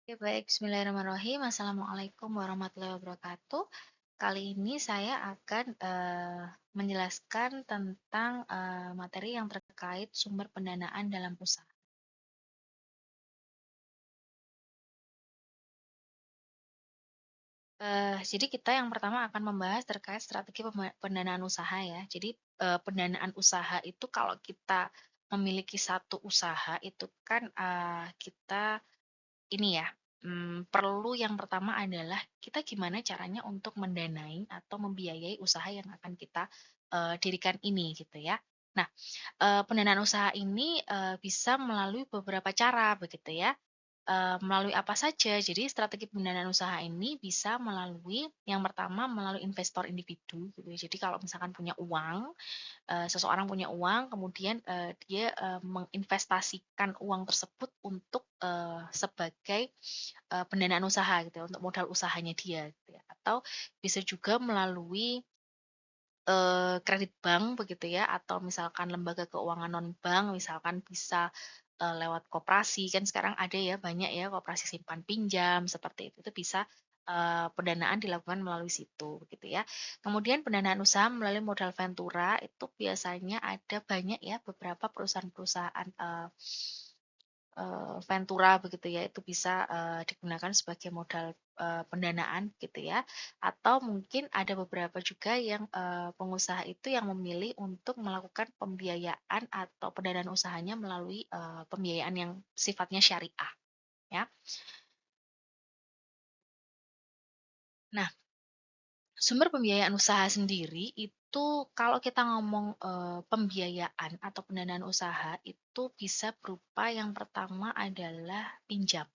Oke, baik. Bismillahirrahmanirrahim. Assalamualaikum warahmatullahi wabarakatuh. Kali ini saya akan menjelaskan tentang materi yang terkait sumber pendanaan dalam usaha. Jadi kita yang pertama akan membahas terkait strategi pendanaan usaha ya. Jadi pendanaan usaha itu kalau kita memiliki satu usaha itu kan kita ini ya, perlu yang pertama adalah kita gimana caranya untuk mendanai atau membiayai usaha yang akan kita, dirikan ini gitu ya. Nah, pendanaan usaha ini, bisa melalui beberapa cara begitu ya. Melalui apa saja? Jadi strategi pendanaan usaha ini bisa melalui yang pertama melalui investor individu gitu ya. Jadi kalau misalkan punya uang, seseorang punya uang kemudian, dia, menginvestasikan uang tersebut untuk, sebagai, pendanaan usaha gitu ya, untuk modal usahanya dia gitu ya. Atau bisa juga melalui, kredit bank begitu ya, atau misalkan lembaga keuangan non-bank, misalkan bisa, lewat koperasi, kan sekarang ada ya banyak ya koperasi simpan pinjam seperti itu bisa, pendanaan dilakukan melalui situ gitu ya. Kemudian pendanaan usaha melalui modal ventura itu biasanya ada banyak ya beberapa perusahaan-perusahaan, ventura begitu ya, itu bisa, digunakan sebagai modal, pendanaan gitu ya. Atau mungkin ada beberapa juga yang, pengusaha itu yang memilih untuk melakukan pembiayaan atau pendanaan usahanya melalui, pembiayaan yang sifatnya syariah ya. Nah, sumber pembiayaan usaha sendiri itu kalau kita ngomong, pembiayaan atau pendanaan usaha itu bisa berupa yang pertama adalah pinjam,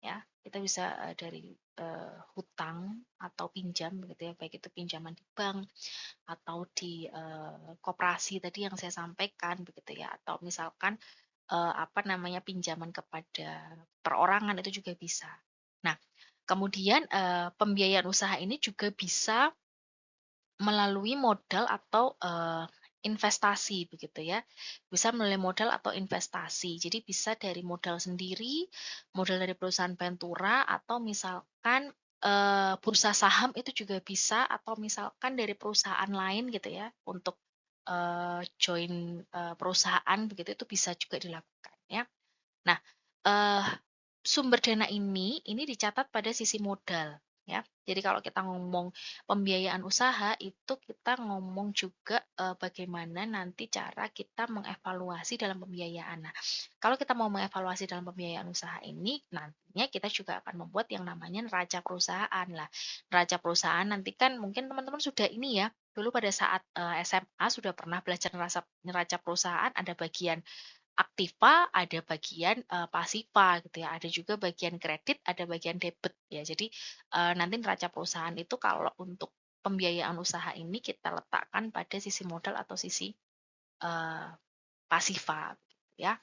ya. Kita bisa, dari, hutang atau pinjam begitu ya, baik itu pinjaman di bank atau di, koperasi tadi yang saya sampaikan begitu ya, atau misalkan, apa namanya, pinjaman kepada perorangan itu juga bisa. Nah, kemudian, pembiayaan usaha ini juga bisa melalui modal atau, investasi begitu ya. Bisa melalui modal atau investasi. Jadi bisa dari modal sendiri, modal dari perusahaan ventura, atau misalkan, bursa saham itu juga bisa, atau misalkan dari perusahaan lain gitu ya, untuk, join, perusahaan begitu, itu bisa juga dilakukan ya. Nah, eee, sumber dana ini dicatat pada sisi modal, ya. Jadi kalau kita ngomong pembiayaan usaha, itu kita ngomong juga, bagaimana nanti cara kita mengevaluasi dalam pembiayaan. Nah, kalau kita mau mengevaluasi dalam pembiayaan usaha ini, nantinya kita juga akan membuat yang namanya neraca perusahaan. Lah, neraca perusahaan nanti kan mungkin teman-teman sudah ini ya, dulu pada saat, SMA sudah pernah belajar neraca perusahaan, ada bagian aktiva, ada bagian, pasiva gitu ya, ada juga bagian kredit, ada bagian debit ya. Jadi, nanti neraca perusahaan itu kalau untuk pembiayaan usaha ini kita letakkan pada sisi modal atau sisi, eee, pasiva gitu ya.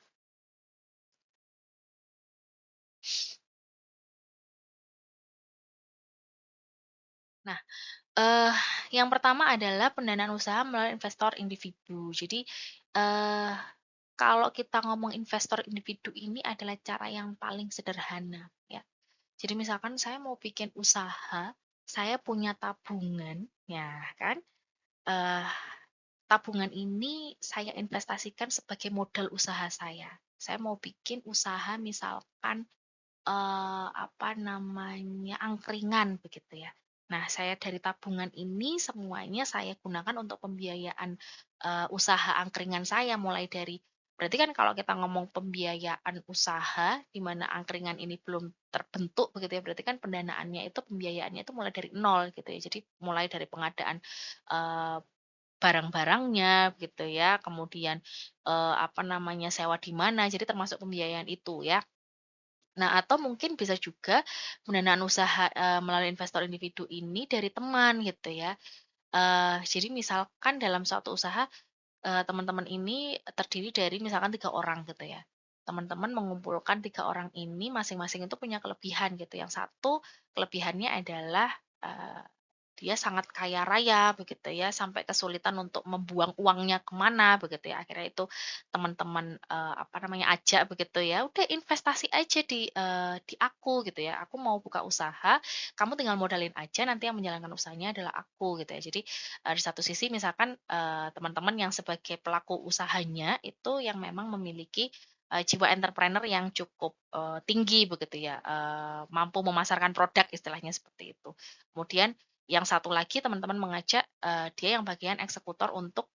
Nah, eee, yang pertama adalah pendanaan usaha melalui investor individu. Jadi, eee, kalau kita ngomong investor individu ini adalah cara yang paling sederhana ya. Jadi misalkan saya mau bikin usaha, saya punya tabungan, ya kan, eee, tabungan ini saya investasikan sebagai modal usaha saya. Saya mau bikin usaha misalkan, apa namanya, angkringan begitu ya. Nah, saya dari tabungan ini semuanya saya gunakan untuk pembiayaan, usaha angkringan saya mulai dari berarti kan kalau kita ngomong pembiayaan usaha di mana angkringan ini belum terbentuk begitu ya, berarti kan pendanaannya itu pembiayaannya itu mulai dari nol gitu ya. Jadi mulai dari pengadaan, eee, barang-barangnya gitu ya, kemudian, apa namanya, sewa di mana, jadi termasuk pembiayaan itu ya. Nah, atau mungkin bisa juga pendanaan usaha, melalui investor individu ini dari teman gitu ya. Jadi misalkan dalam suatu usaha, teman-teman ini terdiri dari misalkan 3 orang gitu ya. Teman-teman mengumpulkan 3 orang ini masing-masing itu punya kelebihan gitu. Yang satu kelebihannya adalah, eee, dia sangat kaya raya begitu ya, sampai kesulitan untuk membuang uangnya kemana begitu ya. Akhirnya itu teman-teman, apa namanya, ajak begitu ya, "Udah investasi aja di aku," gitu ya, "Aku mau buka usaha, kamu tinggal modalin aja, nanti yang menjalankan usahanya adalah aku," gitu ya. Jadi, di satu sisi misalkan, teman-teman yang sebagai pelaku usahanya itu yang memang memiliki jiwa entrepreneur yang cukup, tinggi begitu ya, mampu memasarkan produk istilahnya seperti itu. Kemudian yang satu lagi teman-teman mengajak, dia yang bagian eksekutor untuk,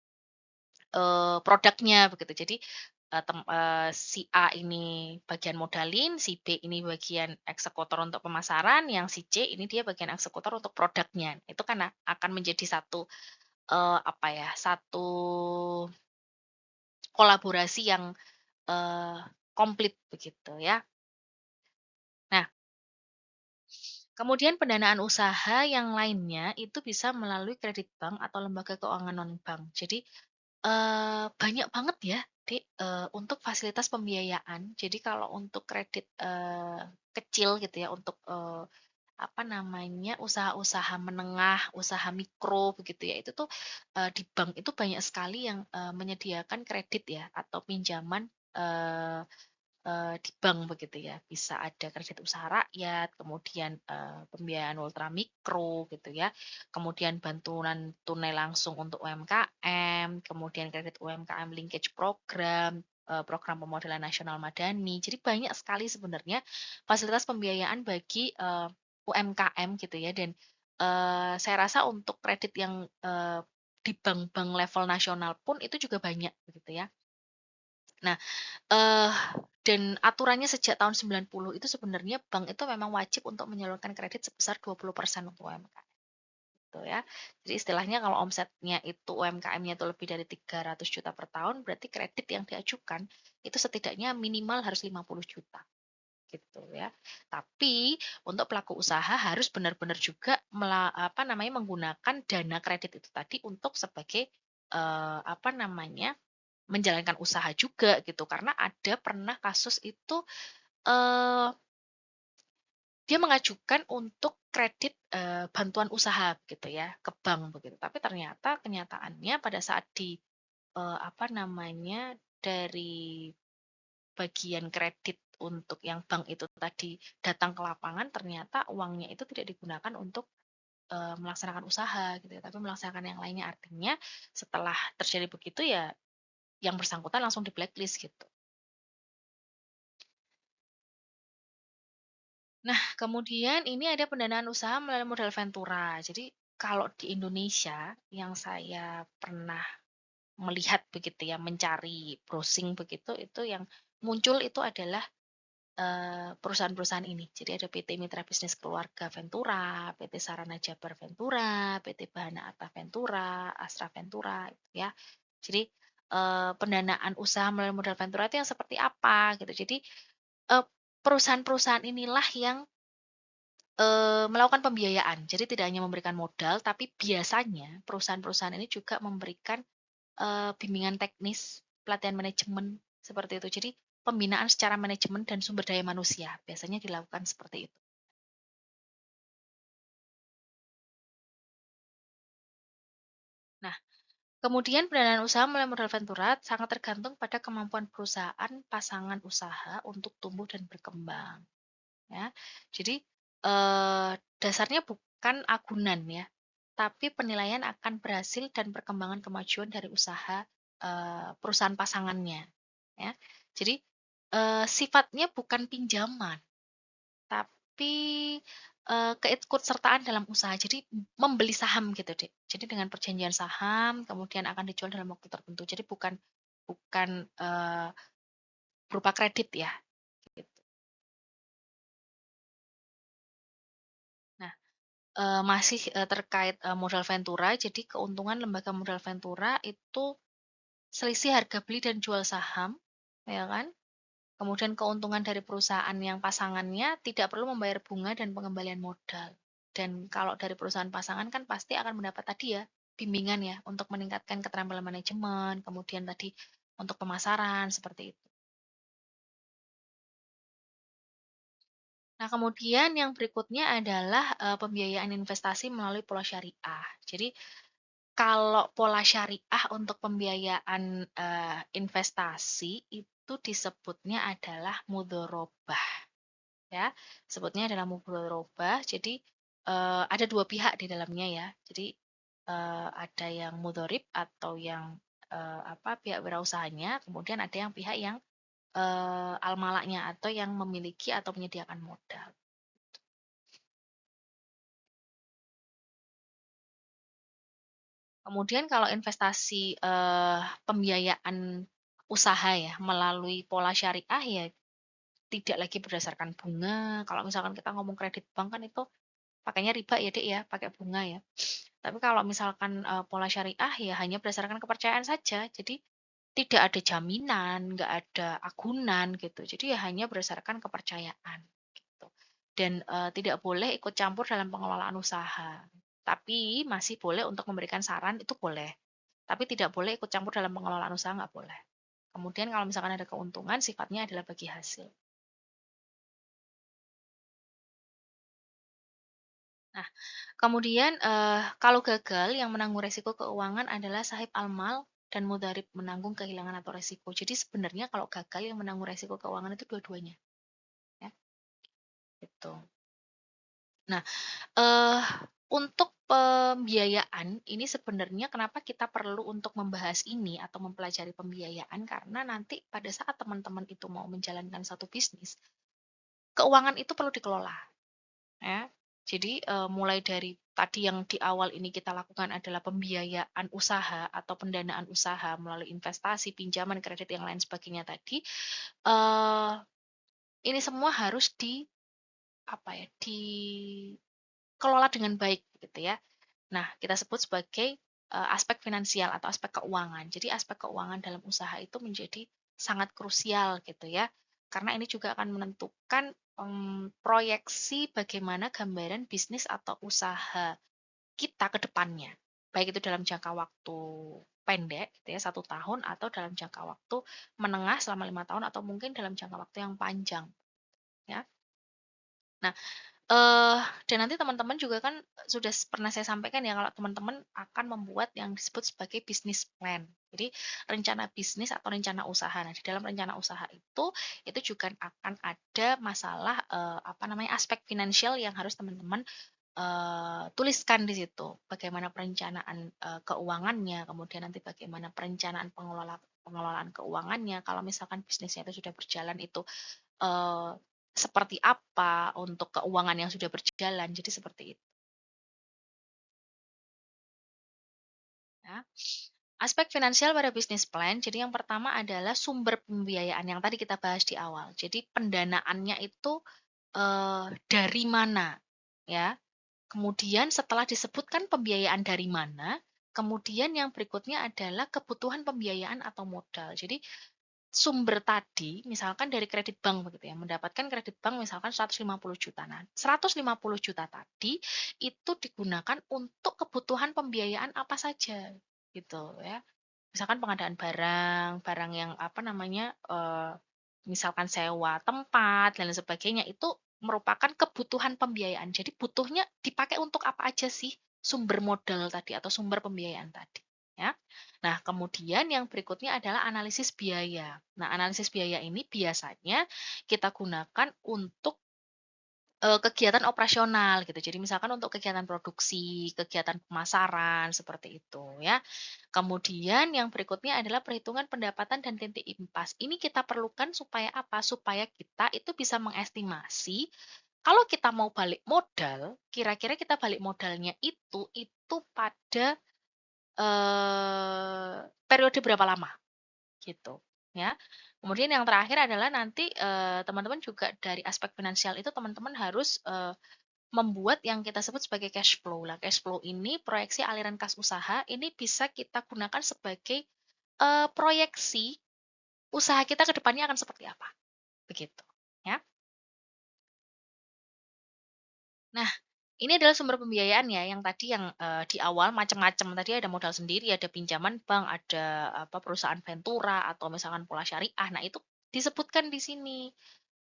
produknya begitu. Jadi, si A ini bagian modalin, si B ini bagian eksekutor untuk pemasaran, yang si C ini dia bagian eksekutor untuk produknya. Itu kan akan menjadi satu, apa ya, satu kolaborasi yang, eee, komplit begitu ya. Nah, kemudian pendanaan usaha yang lainnya itu bisa melalui kredit bank atau lembaga keuangan non-bank. Jadi, banyak banget ya, Dek, untuk fasilitas pembiayaan. Jadi kalau untuk kredit, kecil gitu ya, untuk, apa namanya, usaha-usaha menengah, usaha mikro begitu ya, itu tuh, di bank itu banyak sekali yang, menyediakan kredit ya, atau pinjaman, eee di bank begitu ya. Bisa ada kredit usaha rakyat, kemudian, pembiayaan ultramikro gitu ya, kemudian bantuan tunai langsung untuk UMKM, kemudian kredit UMKM linkage program, program pemodelan nasional madani. Jadi banyak sekali sebenarnya fasilitas pembiayaan bagi, UMKM gitu ya dan, saya rasa untuk kredit yang, di bank-bank level nasional pun itu juga banyak begitu ya. Nah, Eee, dan aturannya sejak tahun 90 itu sebenarnya bank itu memang wajib untuk menyalurkan kredit sebesar 20% untuk UMKM gitu ya. Jadi istilahnya kalau omsetnya itu UMKM-nya itu lebih dari 300 juta per tahun, berarti kredit yang diajukan itu setidaknya minimal harus 50 juta gitu ya. Tapi untuk pelaku usaha harus benar-benar juga apa namanya, menggunakan dana kredit itu tadi untuk sebagai, apa namanya, menjalankan usaha juga gitu, karena ada pernah kasus itu, eee, dia mengajukan untuk kredit, bantuan usaha gitu ya, ke bank begitu. Tapi ternyata kenyataannya pada saat apa namanya, dari bagian kredit untuk yang bank itu tadi datang ke lapangan, ternyata uangnya itu tidak digunakan untuk, melaksanakan usaha gitu ya, tapi melaksanakan yang lainnya. Artinya setelah terjadi begitu ya, yang bersangkutan langsung di-blacklist gitu. Nah, kemudian ini ada pendanaan usaha melalui modal ventura. Jadi, kalau di Indonesia yang saya pernah melihat begitu ya, mencari browsing begitu, itu yang muncul itu adalah, perusahaan-perusahaan ini. Jadi ada PT Mitra Bisnis Keluarga Ventura, PT Sarana Jabar Ventura, PT Bahana Atta Ventura, Astra Ventura, gitu ya. Jadi, pendanaan usaha melalui modal ventura itu yang seperti apa gitu. Jadi, eee, perusahaan-perusahaan inilah yang melakukan pembiayaan. Jadi tidak hanya memberikan modal, tapi biasanya perusahaan-perusahaan ini juga memberikan, bimbingan teknis, pelatihan manajemen, seperti itu. Jadi pembinaan secara manajemen dan sumber daya manusia, biasanya dilakukan seperti itu. Nah, kemudian pendanaan usaha melalui modal ventura sangat tergantung pada kemampuan perusahaan pasangan usaha untuk tumbuh dan berkembang, ya. Jadi, dasarnya bukan agunan ya, tapi penilaian akan berhasil dan perkembangan kemajuan dari usaha, perusahaan pasangannya, ya. Jadi, sifatnya bukan pinjaman, tapi, keikutsertaan dalam usaha. Jadi membeli saham gitu, Dek. Jadi dengan perjanjian saham, kemudian akan dijual dalam waktu tertentu. Jadi bukan bukan, berupa kredit ya, gitu. Nah, masih, terkait, modal ventura, jadi keuntungan lembaga modal ventura itu selisih harga beli dan jual saham, ya kan. Kemudian keuntungan dari perusahaan yang pasangannya tidak perlu membayar bunga dan pengembalian modal. Dan kalau dari perusahaan pasangan kan pasti akan mendapat tadi ya, bimbingan ya untuk meningkatkan keterampilan manajemen, kemudian tadi untuk pemasaran, seperti itu. Nah, kemudian yang berikutnya adalah, pembiayaan investasi melalui pola syariah. Jadi, kalau pola syariah untuk pembiayaan, investasi itu disebutnya adalah mudhorobah, ya. Sebutnya adalah mudhorobah. Jadi, ada 2 pihak di dalamnya ya. Jadi, ada yang mudhorib atau yang, pihak wirausahanya, kemudian ada yang pihak yang, al-malaknya atau yang memiliki atau menyediakan modal. Kemudian kalau investasi, pembiayaan usaha ya melalui pola syariah ya tidak lagi berdasarkan bunga, kalau misalkan kita ngomong kredit bank kan itu pakainya riba ya, Dek, ya, pakai bunga ya. Tapi kalau misalkan, pola syariah ya hanya berdasarkan kepercayaan saja, jadi tidak ada jaminan, nggak ada agunan gitu, jadi ya hanya berdasarkan kepercayaan gitu. Dan, tidak boleh ikut campur dalam pengelolaan usaha, tapi masih boleh untuk memberikan saran itu boleh. Tapi tidak boleh ikut campur dalam pengelolaan usaha, nggak boleh. Kemudian kalau misalkan ada keuntungan, sifatnya adalah bagi hasil. Nah, kemudian, kalau gagal yang menanggung resiko keuangan adalah sahib al-mal dan mudharib menanggung kehilangan atau resiko. Jadi sebenarnya kalau gagal yang menanggung resiko keuangan itu dua-duanya, ya, gitu. Nah, eee, untuk pembiayaan ini sebenarnya kenapa kita perlu untuk membahas ini atau mempelajari pembiayaan, karena nanti pada saat teman-teman itu mau menjalankan satu bisnis, keuangan itu perlu dikelola, ya. Jadi, mulai dari tadi yang di awal ini kita lakukan adalah pembiayaan usaha atau pendanaan usaha melalui investasi, pinjaman, kredit, yang lain sebagainya tadi, eee, ini semua harus apa ya, dikelola dengan baik gitu ya. Nah, kita sebut sebagai, aspek finansial atau aspek keuangan. Jadi aspek keuangan dalam usaha itu menjadi sangat krusial gitu ya, karena ini juga akan menentukan, proyeksi bagaimana gambaran bisnis atau usaha kita ke depannya. Baik itu dalam jangka waktu pendek gitu ya, 1 tahun atau dalam jangka waktu menengah selama 5 tahun atau mungkin dalam jangka waktu yang panjang ya. Nah, dan nanti teman-teman juga kan sudah pernah saya sampaikan ya kalau teman-teman akan membuat yang disebut sebagai business plan. Jadi rencana bisnis atau rencana usaha. Nah, di dalam rencana usaha itu juga akan ada masalah, aspek finansial yang harus teman-teman, tuliskan di situ. Bagaimana perencanaan, keuangannya, kemudian nanti bagaimana perencanaan pengelolaan keuangannya, kalau misalkan bisnisnya itu sudah berjalan itu Eee, seperti apa untuk keuangan yang sudah berjalan, jadi seperti itu ya. Aspek finansial pada bisnis plan, jadi yang pertama adalah sumber pembiayaan yang tadi kita bahas di awal. Jadi pendanaannya itu, dari mana, ya. Kemudian setelah disebutkan pembiayaan dari mana, kemudian yang berikutnya adalah kebutuhan pembiayaan atau modal. Jadi sumber tadi, misalkan dari kredit bank begitu ya, mendapatkan kredit bank misalkan 150 juta. Nah, 150 juta tadi itu digunakan untuk kebutuhan pembiayaan apa saja, gitu ya. Misalkan pengadaan barang, barang yang apa namanya, misalkan sewa tempat dan lain sebagainya, itu merupakan kebutuhan pembiayaan. Jadi butuhnya dipakai untuk apa aja sih sumber modal tadi atau sumber pembiayaan tadi, ya. Nah, kemudian yang berikutnya adalah analisis biaya. Nah, analisis biaya ini biasanya kita gunakan untuk kegiatan operasional gitu. Jadi misalkan untuk kegiatan produksi, kegiatan pemasaran, seperti itu ya. Kemudian yang berikutnya adalah perhitungan pendapatan dan titik impas. Ini kita perlukan supaya apa? Supaya kita itu bisa mengestimasi kalau kita mau balik modal, kira-kira kita balik modalnya itu pada, periode berapa lama? Gitu, ya. Kemudian yang terakhir adalah nanti, teman-teman juga dari aspek finansial itu teman-teman harus, membuat yang kita sebut sebagai cash flow. Lah, cash flow ini proyeksi aliran kas usaha ini bisa kita gunakan sebagai, proyeksi usaha kita ke depannya akan seperti apa, begitu, ya. Nah, ini adalah sumber pembiayaan ya yang tadi yang, di awal macam-macam, tadi ada modal sendiri, ada pinjaman bank, ada perusahaan ventura atau misalkan pola syariah. Nah, itu disebutkan di sini.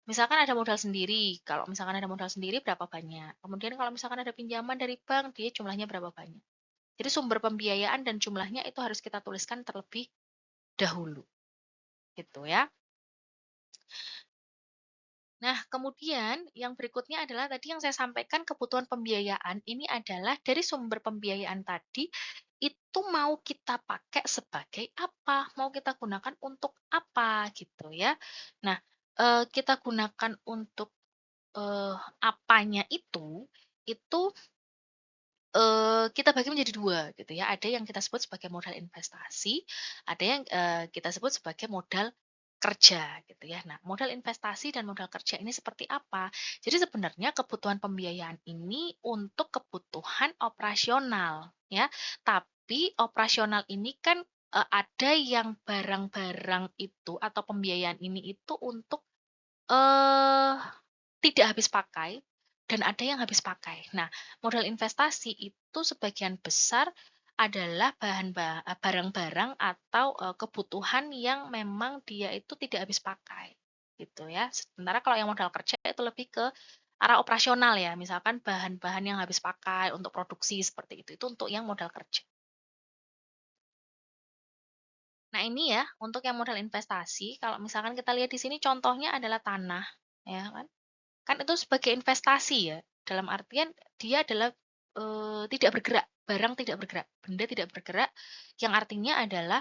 Misalkan ada modal sendiri, kalau misalkan ada modal sendiri berapa banyak, kemudian kalau misalkan ada pinjaman dari bank, dia jumlahnya berapa banyak. Jadi sumber pembiayaan dan jumlahnya itu harus kita tuliskan terlebih dahulu, gitu ya. Nah, kemudian yang berikutnya adalah tadi yang saya sampaikan kebutuhan pembiayaan ini adalah dari sumber pembiayaan tadi, itu mau kita pakai sebagai apa, mau kita gunakan untuk apa, gitu ya. Nah, kita gunakan untuk, apanya itu kita bagi menjadi 2 gitu ya. Ada yang kita sebut sebagai modal investasi, ada yang, kita sebut sebagai modal kerja gitu ya. Nah, modal investasi dan modal kerja ini seperti apa? Jadi sebenarnya kebutuhan pembiayaan ini untuk kebutuhan operasional ya, tapi operasional ini kan, ada yang barang-barang itu atau pembiayaan ini itu untuk, eee tidak habis pakai, dan ada yang habis pakai. Nah, modal investasi itu sebagian besar adalah barang-barang atau, kebutuhan yang memang dia itu tidak habis pakai, gitu ya. Sementara kalau yang modal kerja itu lebih ke arah operasional ya, misalkan bahan-bahan yang habis pakai untuk produksi seperti itu untuk yang modal kerja. Nah ini ya, untuk yang modal investasi, kalau misalkan kita lihat di sini contohnya adalah tanah, ya kan. Kan itu sebagai investasi ya, dalam artian dia adalah, tidak bergerak, barang tidak bergerak, benda tidak bergerak, yang artinya adalah,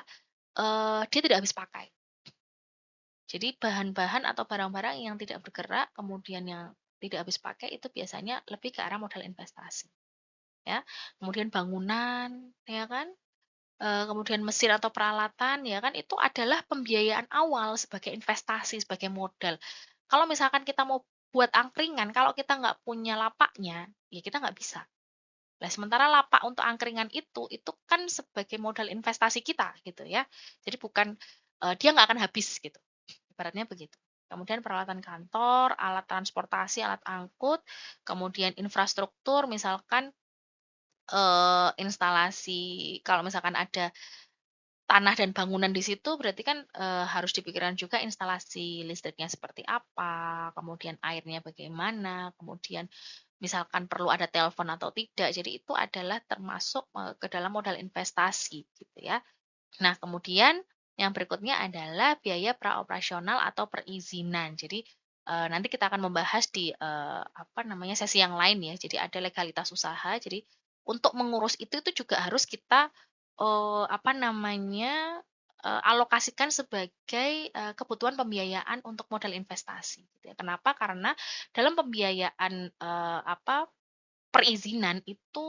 dia tidak habis pakai. Jadi bahan-bahan atau barang-barang yang tidak bergerak, kemudian yang tidak habis pakai itu biasanya lebih ke arah modal investasi, ya. Kemudian bangunan, ya kan, kemudian mesin atau peralatan, ya kan, itu adalah pembiayaan awal sebagai investasi, sebagai modal. Kalau misalkan kita mau buat angkringan, kalau kita nggak punya lapaknya, ya kita nggak bisa. Nah, sementara lapak untuk angkringan itu kan sebagai modal investasi kita gitu ya. Jadi bukan, dia nggak akan habis gitu, ibaratnya begitu. Kemudian peralatan kantor, alat transportasi, alat angkut, kemudian infrastruktur misalkan, instalasi kalau misalkan ada tanah dan bangunan di situ berarti kan, harus dipikirkan juga instalasi listriknya seperti apa, kemudian airnya bagaimana, kemudian misalkan perlu ada telepon atau tidak. Jadi itu adalah termasuk, ke dalam modal investasi gitu ya. Nah, kemudian yang berikutnya adalah biaya praoperasional atau perizinan. Jadi, nanti kita akan membahas di, apa namanya, sesi yang lain ya. Jadi ada legalitas usaha, jadi untuk mengurus itu juga harus kita, apa namanya, alokasikan sebagai, kebutuhan pembiayaan untuk modal investasi gitu ya. Kenapa? Karena dalam pembiayaan, apa, perizinan itu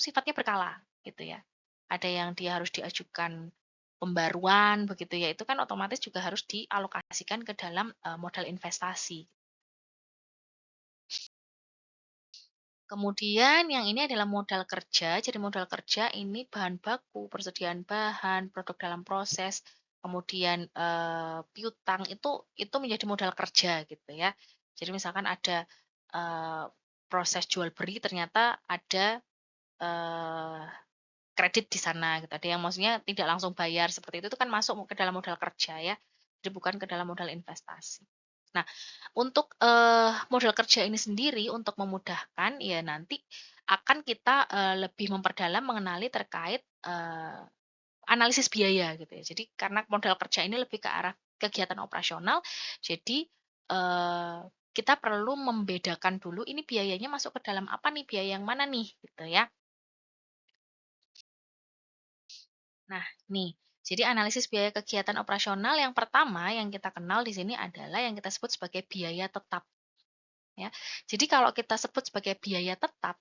sifatnya berkala gitu ya. Ada yang dia harus diajukan pembaruan begitu ya, itu kan otomatis juga harus dialokasikan ke dalam, modal investasi. Kemudian yang ini adalah modal kerja, jadi modal kerja ini bahan baku, persediaan bahan, produk dalam proses, kemudian, piutang itu menjadi modal kerja gitu ya. Jadi misalkan ada, eee, proses jual beli ternyata ada, eee kredit di sana gitu, ada yang maksudnya tidak langsung bayar seperti itu kan masuk ke dalam modal kerja ya, jadi bukan ke dalam modal investasi. Nah, untuk, modal kerja ini sendiri untuk memudahkan ya nanti akan kita, lebih memperdalam mengenali terkait, analisis biaya gitu ya. Jadi karena modal kerja ini lebih ke arah kegiatan operasional, jadi, kita perlu membedakan dulu ini biayanya masuk ke dalam apa nih, biaya yang mana nih gitu ya. Nah, nih, jadi analisis biaya kegiatan operasional yang pertama yang kita kenal di sini adalah yang kita sebut sebagai biaya tetap, ya. Jadi kalau kita sebut sebagai biaya tetap,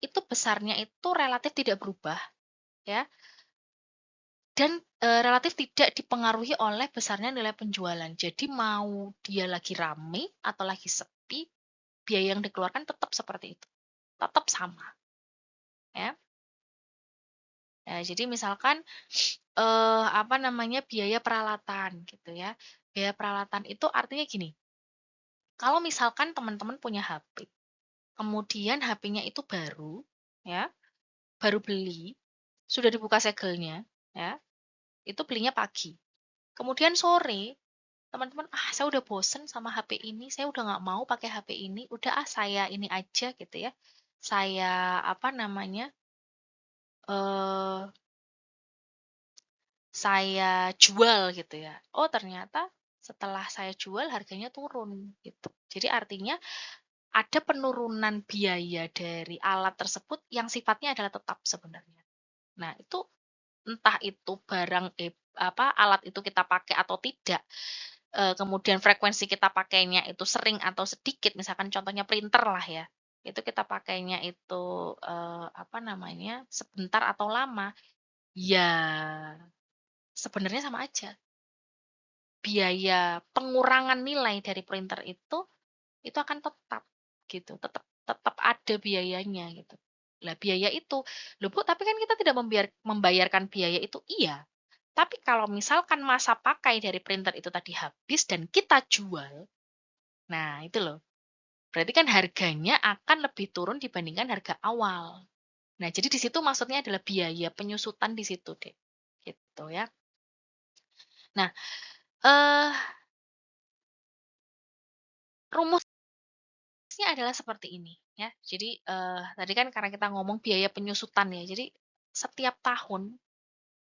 itu besarnya itu relatif tidak berubah, ya, dan, relatif tidak dipengaruhi oleh besarnya nilai penjualan. Jadi mau dia lagi rame atau lagi sepi, biaya yang dikeluarkan tetap seperti itu, tetap sama, ya. Jadi misalkan, apa namanya, biaya peralatan gitu ya. Biaya peralatan itu artinya gini, kalau misalkan teman-teman punya HP, kemudian HP-nya itu baru, ya, baru beli, sudah dibuka segelnya, ya, itu belinya pagi. Kemudian sore, teman-teman, "Ah, saya udah bosen sama HP ini, saya udah nggak mau pakai HP ini, udah ah saya ini aja," gitu ya, saya apa namanya, eee, saya jual gitu ya. Oh, ternyata setelah saya jual harganya turun gitu. Jadi artinya ada penurunan biaya dari alat tersebut yang sifatnya adalah tetap sebenarnya. Nah, itu entah itu barang apa, alat itu kita pakai atau tidak, kemudian frekuensi kita pakainya itu sering atau sedikit, misalkan contohnya printer lah ya, itu kita pakainya itu, apa namanya, sebentar atau lama, ya sebenarnya sama aja. Biaya pengurangan nilai dari printer itu akan tetap gitu, tetap tetap ada biayanya gitu. Lah biaya itu, "Loh Bu, tapi kan kita tidak membayarkan biaya itu." Iya, tapi kalau misalkan masa pakai dari printer itu tadi habis dan kita jual, nah itu loh, berarti kan harganya akan lebih turun dibandingkan harga awal. Nah, jadi di situ maksudnya adalah biaya penyusutan di situ deh, gitu ya. Nah, eee, rumusnya adalah seperti ini ya. Jadi, tadi kan karena kita ngomong biaya penyusutan ya, jadi setiap tahun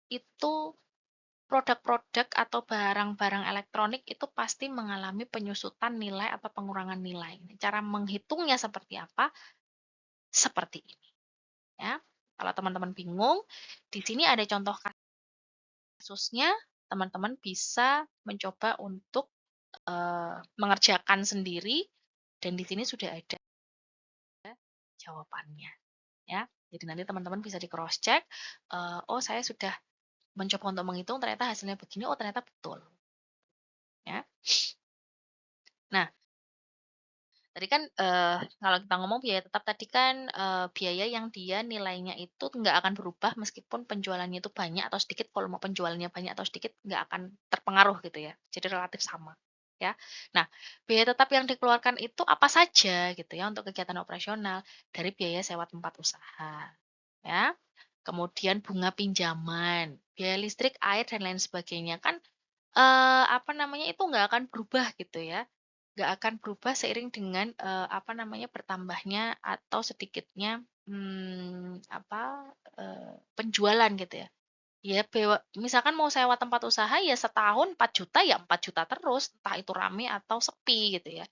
itu produk-produk atau barang-barang elektronik itu pasti mengalami penyusutan nilai atau pengurangan nilai. Cara menghitungnya seperti apa? Seperti ini ya. Kalau teman-teman bingung, di sini ada contoh kasusnya, teman-teman bisa mencoba untuk, mengerjakan sendiri dan di sini sudah ada jawabannya ya. Jadi nanti teman-teman bisa di cross check, "Oh, saya sudah mencoba untuk menghitung ternyata hasilnya begini, oh ternyata betul." Ya. Nah, tadi kan, kalau kita ngomong biaya tetap tadi kan, biaya yang dia nilainya itu nggak akan berubah meskipun penjualannya itu banyak atau sedikit, volume penjualannya banyak atau sedikit nggak akan terpengaruh gitu ya, jadi relatif sama, ya. Nah, biaya tetap yang dikeluarkan itu apa saja gitu ya untuk kegiatan operasional, dari biaya sewa tempat usaha, ya, kemudian bunga pinjaman, biaya listrik, air, dan lain sebagainya. Kan, apa namanya, itu nggak akan berubah gitu ya. Nggak akan berubah seiring dengan, apa namanya, bertambahnya atau sedikitnya, apa, penjualan gitu ya. Ya misalkan mau sewa tempat usaha ya setahun 4 juta ya 4 juta terus, entah itu rame atau sepi gitu ya.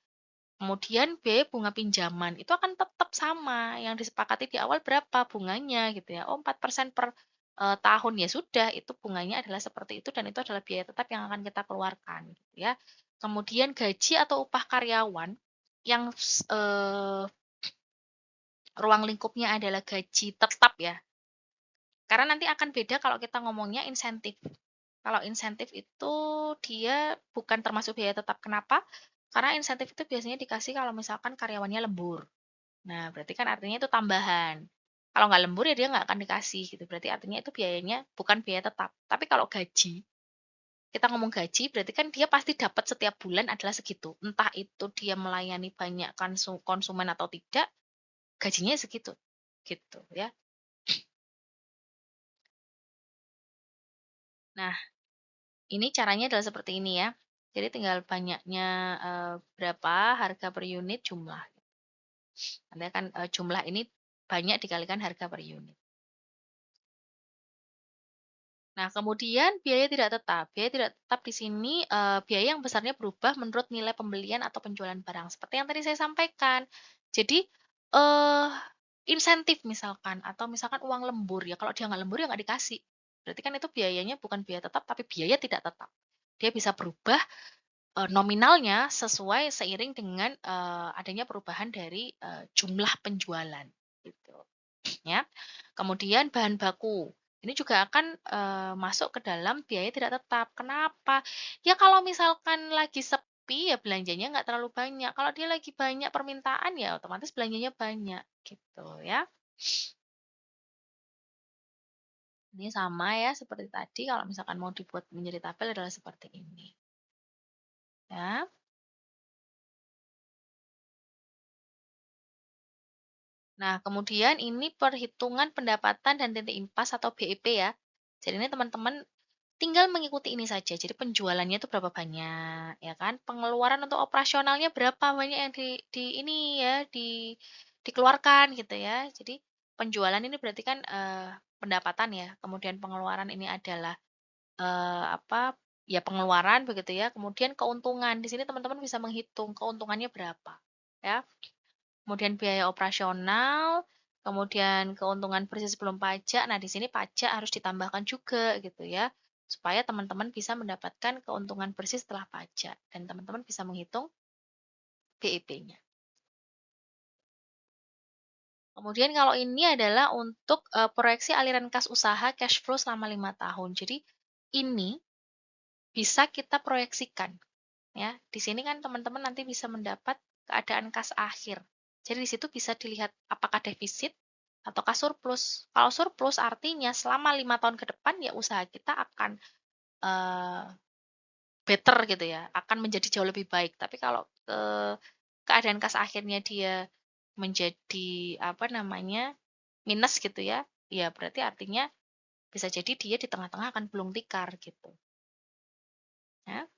Kemudian biaya bunga pinjaman itu akan tetap sama, yang disepakati di awal berapa bunganya gitu ya, oh 4% per, tahun, ya sudah itu bunganya adalah seperti itu dan itu adalah biaya tetap yang akan kita keluarkan gitu ya. Kemudian gaji atau upah karyawan yang ruang lingkupnya adalah gaji tetap ya, karena nanti akan beda kalau kita ngomongnya insentif. Kalau insentif itu dia bukan termasuk biaya tetap, kenapa? Karena insentif itu biasanya dikasih kalau misalkan karyawannya lembur. Nah, berarti kan artinya itu tambahan. Kalau nggak lembur ya dia nggak akan dikasih gitu, berarti artinya itu biayanya bukan biaya tetap. Tapi kalau gaji, kita ngomong gaji berarti kan dia pasti dapat setiap bulan adalah segitu. Entah itu dia melayani banyak konsumen atau tidak, gajinya segitu, gitu ya. Nah, ini caranya adalah seperti ini ya. Jadi tinggal banyaknya, berapa harga per unit jumlah. Nanti kan, jumlah ini banyak dikalikan harga per unit. Nah, kemudian biaya tidak tetap. Biaya tidak tetap di sini, biaya yang besarnya berubah menurut nilai pembelian atau penjualan barang, seperti yang tadi saya sampaikan. Jadi, eee, insentif misalkan atau misalkan uang lembur, ya kalau dia nggak lembur ya nggak dikasih. Berarti kan itu biayanya bukan biaya tetap, tapi biaya tidak tetap. Dia bisa berubah, nominalnya sesuai seiring dengan, adanya perubahan dari, jumlah penjualan, gitu. Ya. Kemudian bahan baku, ini juga akan, masuk ke dalam biaya tidak tetap. Kenapa? Ya kalau misalkan lagi sepi ya belanjanya nggak terlalu banyak, kalau dia lagi banyak permintaan ya otomatis belanjanya banyak, gitu ya. Ini sama ya seperti tadi kalau misalkan mau dibuat menjadi tabel adalah seperti ini, ya. Nah kemudian ini perhitungan pendapatan dan titik impas atau BEP ya. Jadi ini teman-teman tinggal mengikuti ini saja. Jadi penjualannya itu berapa banyak, ya kan? Pengeluaran untuk operasionalnya berapa banyak yang di ini ya, dikeluarkan gitu ya. Jadi penjualan ini berarti kan, pendapatan ya, kemudian pengeluaran ini adalah, apa, ya pengeluaran begitu ya, kemudian keuntungan. Di sini teman-teman bisa menghitung keuntungannya berapa, ya. Kemudian biaya operasional, kemudian keuntungan bersih sebelum pajak. Nah, di sini pajak harus ditambahkan juga gitu ya, supaya teman-teman bisa mendapatkan keuntungan bersih setelah pajak dan teman-teman bisa menghitung BEP-nya. Kemudian kalau ini adalah untuk, proyeksi aliran kas usaha cash flow selama 5 tahun. Jadi ini bisa kita proyeksikan ya. Di sini kan teman-teman nanti bisa mendapat keadaan kas akhir. Jadi di situ bisa dilihat apakah defisit ataukah surplus. Kalau surplus artinya selama 5 tahun ke depan ya usaha kita akan, eee, better gitu ya, akan menjadi jauh lebih baik. Tapi kalau, keadaan kas akhirnya dia menjadi, apa namanya, minus gitu ya, ya berarti artinya bisa jadi dia di tengah-tengah akan gulung tikar gitu, ya.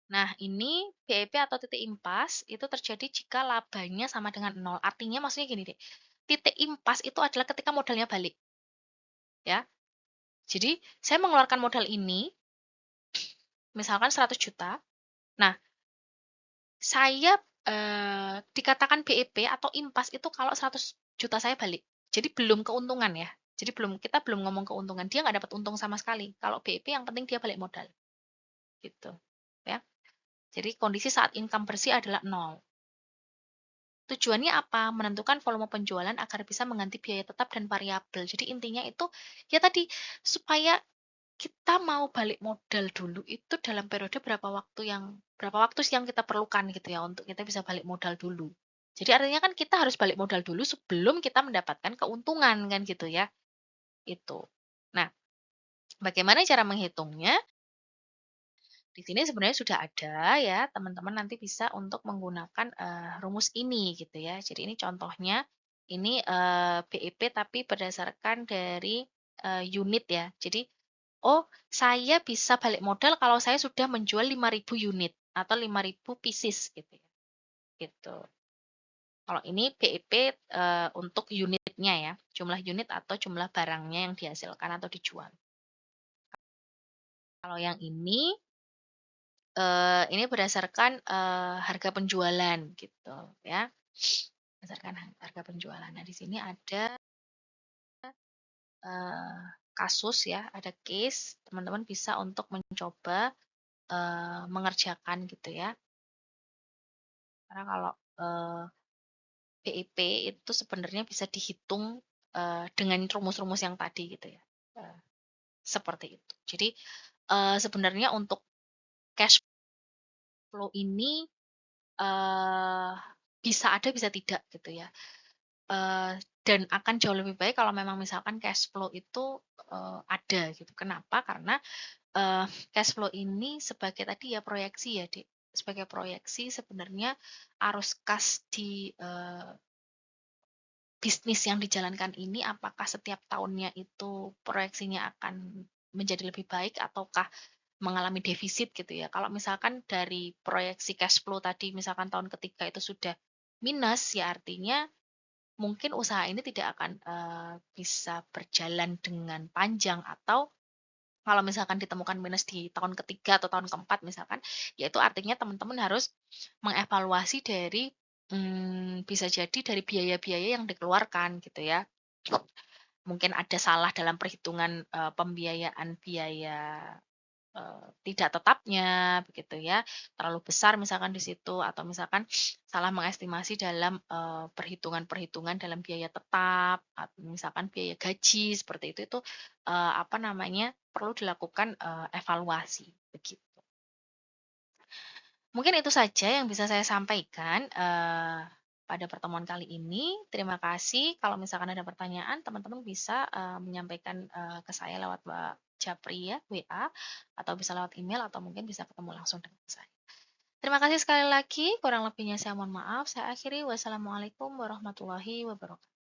Nah, ini BEP atau titik impas itu terjadi jika labanya sama dengan nol. Artinya maksudnya gini deh, titik impas itu adalah ketika modalnya balik, ya. Jadi, saya mengeluarkan modal ini, misalkan 100 juta. Nah, saya, dikatakan BEP atau impas itu kalau 100 juta saya balik. Jadi belum keuntungan ya. Jadi kita belum ngomong keuntungan, dia nggak dapat untung sama sekali. Kalau BEP yang penting dia balik modal, gitu, ya. Jadi kondisi saat income bersih adalah nol. Tujuannya apa? Menentukan volume penjualan agar bisa mengganti biaya tetap dan variabel. Jadi intinya itu, ya tadi, supaya kita mau balik modal dulu itu dalam periode berapa waktu sih yang kita perlukan gitu ya, untuk kita bisa balik modal dulu. Jadi artinya kan kita harus balik modal dulu sebelum kita mendapatkan keuntungan kan gitu ya, itu. Nah, bagaimana cara menghitungnya? Di sini sebenarnya sudah ada ya, teman-teman nanti bisa untuk menggunakan, rumus ini gitu ya. Jadi ini contohnya, ini, BEP tapi berdasarkan dari, unit ya. Jadi, oh saya bisa balik modal kalau saya sudah menjual 5.000 unit atau 5.000 pieces gitu ya, gitu. Kalau ini BEP, untuk unitnya ya, jumlah unit atau jumlah barangnya yang dihasilkan atau dijual. Kalau yang ini berdasarkan, harga penjualan gitu ya, berdasarkan harga penjualan. Nah, di sini ada, eee, kasus ya, ada case, teman-teman bisa untuk mencoba, mengerjakan gitu ya. Karena kalau, BIP itu sebenarnya bisa dihitung, dengan rumus-rumus yang tadi gitu ya, eee, seperti itu. Jadi, sebenarnya untuk cash flow ini, eee, bisa ada bisa tidak gitu ya. Dan akan jauh lebih baik kalau memang misalkan cash flow itu, ada gitu. Kenapa? Karena, cash flow ini sebagai tadi ya proyeksi ya, Dek, sebagai proyeksi sebenarnya arus kas di, bisnis yang dijalankan ini apakah setiap tahunnya itu proyeksinya akan menjadi lebih baik ataukah mengalami defisit gitu ya. Kalau misalkan dari proyeksi cash flow tadi misalkan tahun ketiga itu sudah minus, ya artinya mungkin usaha ini tidak akan, bisa berjalan dengan panjang atau kalau misalkan ditemukan minus di tahun ketiga atau tahun keempat misalkan, ya itu artinya teman-teman harus mengevaluasi dari, bisa jadi dari biaya-biaya yang dikeluarkan gitu ya. Mungkin ada salah dalam perhitungan, pembiayaan biaya, tidak tetapnya begitu ya, terlalu besar misalkan di situ atau misalkan salah mengestimasi dalam, perhitungan-perhitungan dalam biaya tetap, misalkan biaya gaji seperti itu, apa namanya, perlu dilakukan, evaluasi begitu. Mungkin itu saja yang bisa saya sampaikan, pada pertemuan kali ini. Terima kasih, kalau misalkan ada pertanyaan teman-teman bisa, menyampaikan, ke saya lewat Japri ya, WA, atau bisa lewat email atau mungkin bisa ketemu langsung dengan saya. Terima kasih sekali lagi, kurang lebihnya saya mohon maaf. Saya akhiri, wassalamualaikum warahmatullahi wabarakatuh.